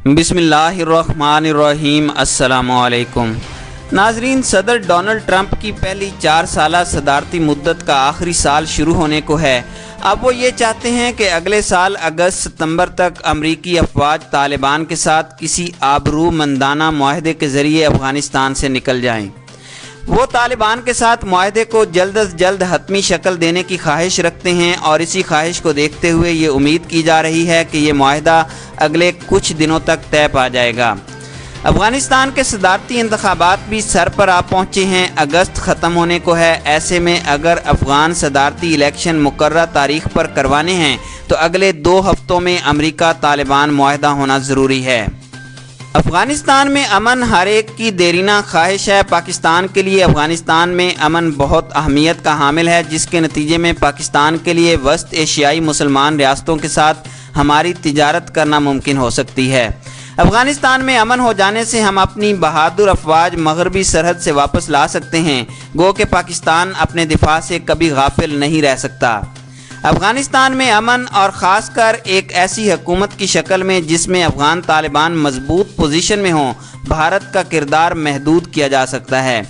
بسم اللہ الرحمن الرحیم۔ السلام علیکم ناظرین، صدر ڈونلڈ ٹرمپ کی پہلی 4 سالہ صدارتی مدت کا آخری سال شروع ہونے کو ہے۔ اب وہ یہ چاہتے ہیں کہ اگلے سال اگست ستمبر تک امریکی افواج طالبان کے ساتھ کسی آبرومندانہ معاہدے کے ذریعے افغانستان سے نکل جائیں۔ وہ طالبان کے ساتھ معاہدے کو جلد از جلد حتمی شکل دینے کی خواہش رکھتے ہیں، اور اسی خواہش کو دیکھتے ہوئے یہ امید کی جا رہی ہے کہ یہ معاہدہ اگلے کچھ دنوں تک طے پا جائے گا۔ افغانستان کے صدارتی انتخابات بھی سر پر آ پہنچے ہیں، اگست ختم ہونے کو ہے۔ ایسے میں اگر افغان صدارتی الیکشن مقررہ تاریخ پر کروانے ہیں تو اگلے 2 ہفتوں میں امریکہ طالبان معاہدہ ہونا ضروری ہے۔ افغانستان میں امن ہر ایک کی دیرینہ خواہش ہے۔ پاکستان کے لیے افغانستان میں امن بہت اہمیت کا حامل ہے، جس کے نتیجے میں پاکستان کے لیے وسط ایشیائی مسلمان ریاستوں کے ساتھ ہماری تجارت کرنا ممکن ہو سکتی ہے۔ افغانستان میں امن ہو جانے سے ہم اپنی بہادر افواج مغربی سرحد سے واپس لا سکتے ہیں، گو کہ پاکستان اپنے دفاع سے کبھی غافل نہیں رہ سکتا۔ افغانستان میں امن، اور خاص کر ایک ایسی حکومت کی شکل میں جس میں افغان طالبان مضبوط پوزیشن میں ہوں، بھارت کا کردار محدود کیا جا سکتا ہے۔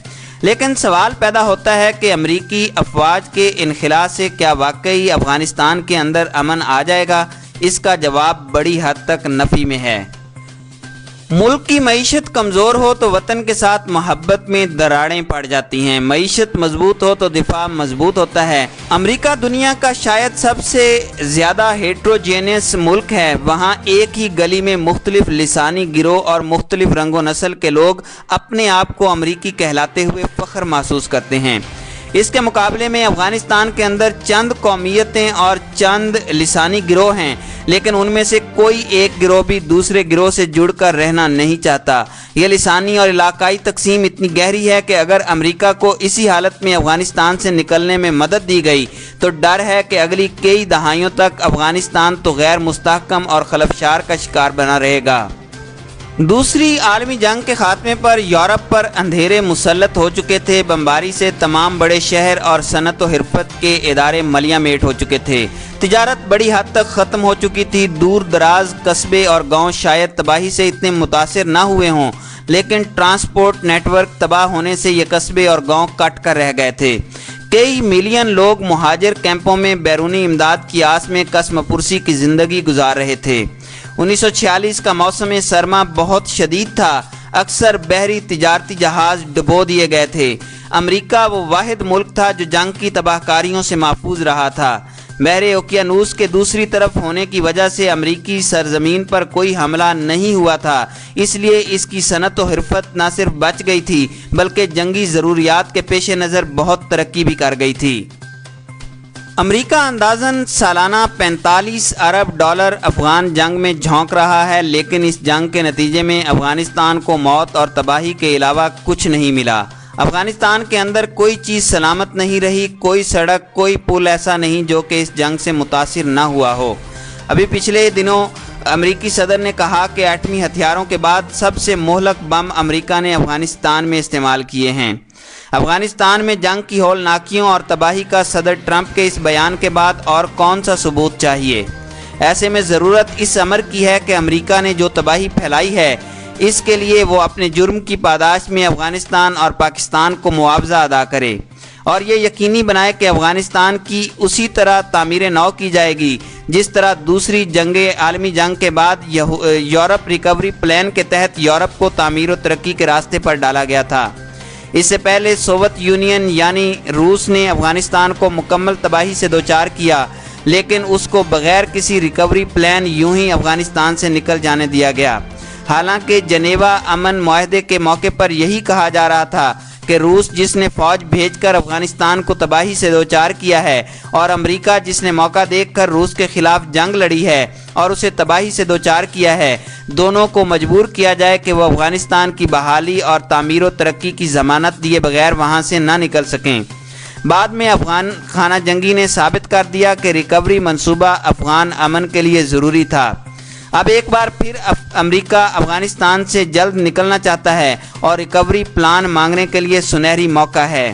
لیکن سوال پیدا ہوتا ہے کہ امریکی افواج کے انخلاء سے کیا واقعی افغانستان کے اندر امن آ جائے گا؟ اس کا جواب بڑی حد تک نفی میں ہے۔ ملک کی معیشت کمزور ہو تو وطن کے ساتھ محبت میں دراڑیں پڑ جاتی ہیں، معیشت مضبوط ہو تو دفاع مضبوط ہوتا ہے۔ امریکہ دنیا کا شاید سب سے زیادہ ہیٹروجینس ملک ہے، وہاں ایک ہی گلی میں مختلف لسانی گروہ اور مختلف رنگ و نسل کے لوگ اپنے آپ کو امریکی کہلاتے ہوئے فخر محسوس کرتے ہیں۔ اس کے مقابلے میں افغانستان کے اندر چند قومیتیں اور چند لسانی گروہ ہیں، لیکن ان میں سے کوئی ایک گروہ بھی دوسرے گروہ سے جڑ کر رہنا نہیں چاہتا۔ یہ لسانی اور علاقائی تقسیم اتنی گہری ہے کہ اگر امریکہ کو اسی حالت میں افغانستان سے نکلنے میں مدد دی گئی تو ڈر ہے کہ اگلی کئی دہائیوں تک افغانستان تو غیر مستحکم اور خلفشار کا شکار بنا رہے گا۔ دوسری عالمی جنگ کے خاتمے پر یورپ پر اندھیرے مسلط ہو چکے تھے، بمباری سے تمام بڑے شہر اور صنعت و حرفت کے ادارے ملیاں میٹ ہو چکے تھے، تجارت بڑی حد تک ختم ہو چکی تھی، دور دراز قصبے اور گاؤں شاید تباہی سے اتنے متاثر نہ ہوئے ہوں، لیکن ٹرانسپورٹ نیٹ ورک تباہ ہونے سے یہ قصبے اور گاؤں کٹ کر رہ گئے تھے۔ کئی ملین لوگ مہاجر کیمپوں میں بیرونی امداد کی آس میں قسم پرسی کی زندگی گزار رہے تھے۔ 1946 کا موسم سرما بہت شدید تھا، اکثر بحری تجارتی جہاز ڈبو دیے گئے تھے۔ امریکہ وہ واحد ملک تھا جو جنگ کی تباہ کاریوں سے محفوظ رہا تھا۔ بحر اوقیانوس کے دوسری طرف ہونے کی وجہ سے امریکی سرزمین پر کوئی حملہ نہیں ہوا تھا، اس لیے اس کی صنعت و حرفت نہ صرف بچ گئی تھی بلکہ جنگی ضروریات کے پیش نظر بہت ترقی بھی کر گئی تھی۔ امریکہ اندازاً سالانہ 45 ارب ڈالر افغان جنگ میں جھونک رہا ہے، لیکن اس جنگ کے نتیجے میں افغانستان کو موت اور تباہی کے علاوہ کچھ نہیں ملا۔ افغانستان کے اندر کوئی چیز سلامت نہیں رہی، کوئی سڑک، کوئی پل ایسا نہیں جو کہ اس جنگ سے متاثر نہ ہوا ہو۔ ابھی پچھلے دنوں امریکی صدر نے کہا کہ ایٹمی ہتھیاروں کے بعد سب سے مہلک بم امریکہ نے افغانستان میں استعمال کیے ہیں۔ افغانستان میں جنگ کی ہولناکیوں اور تباہی کا صدر ٹرمپ کے اس بیان کے بعد اور کون سا ثبوت چاہیے؟ ایسے میں ضرورت اس امر کی ہے کہ امریکہ نے جو تباہی پھیلائی ہے اس کے لیے وہ اپنے جرم کی پاداش میں افغانستان اور پاکستان کو معاوضہ ادا کرے، اور یہ یقینی بنائے کہ افغانستان کی اسی طرح تعمیر نو کی جائے گی جس طرح دوسری عالمی جنگ کے بعد یورپ ریکوری پلان کے تحت یورپ کو تعمیر و ترقی کے راستے پر ڈالا گیا تھا۔ اس سے پہلے سوویت یونین یعنی روس نے افغانستان کو مکمل تباہی سے دوچار کیا، لیکن اس کو بغیر کسی ریکوری پلان یوں ہی افغانستان سے نکل جانے دیا گیا۔ حالانکہ جنیوا امن معاہدے کے موقع پر یہی کہا جا رہا تھا کہ روس جس نے فوج بھیج کر افغانستان کو تباہی سے دوچار کیا ہے، اور امریکہ جس نے موقع دیکھ کر روس کے خلاف جنگ لڑی ہے اور اسے تباہی سے دوچار کیا ہے، دونوں کو مجبور کیا جائے کہ وہ افغانستان کی بحالی اور تعمیر و ترقی کی ضمانت دیے بغیر وہاں سے نہ نکل سکیں۔ بعد میں افغان خانہ جنگی نے ثابت کر دیا کہ ریکوری منصوبہ افغان امن کے لیے ضروری تھا۔ اب ایک بار پھر امریکہ افغانستان سے جلد نکلنا چاہتا ہے اور ریکوری پلان مانگنے کے لیے سنہری موقع ہے۔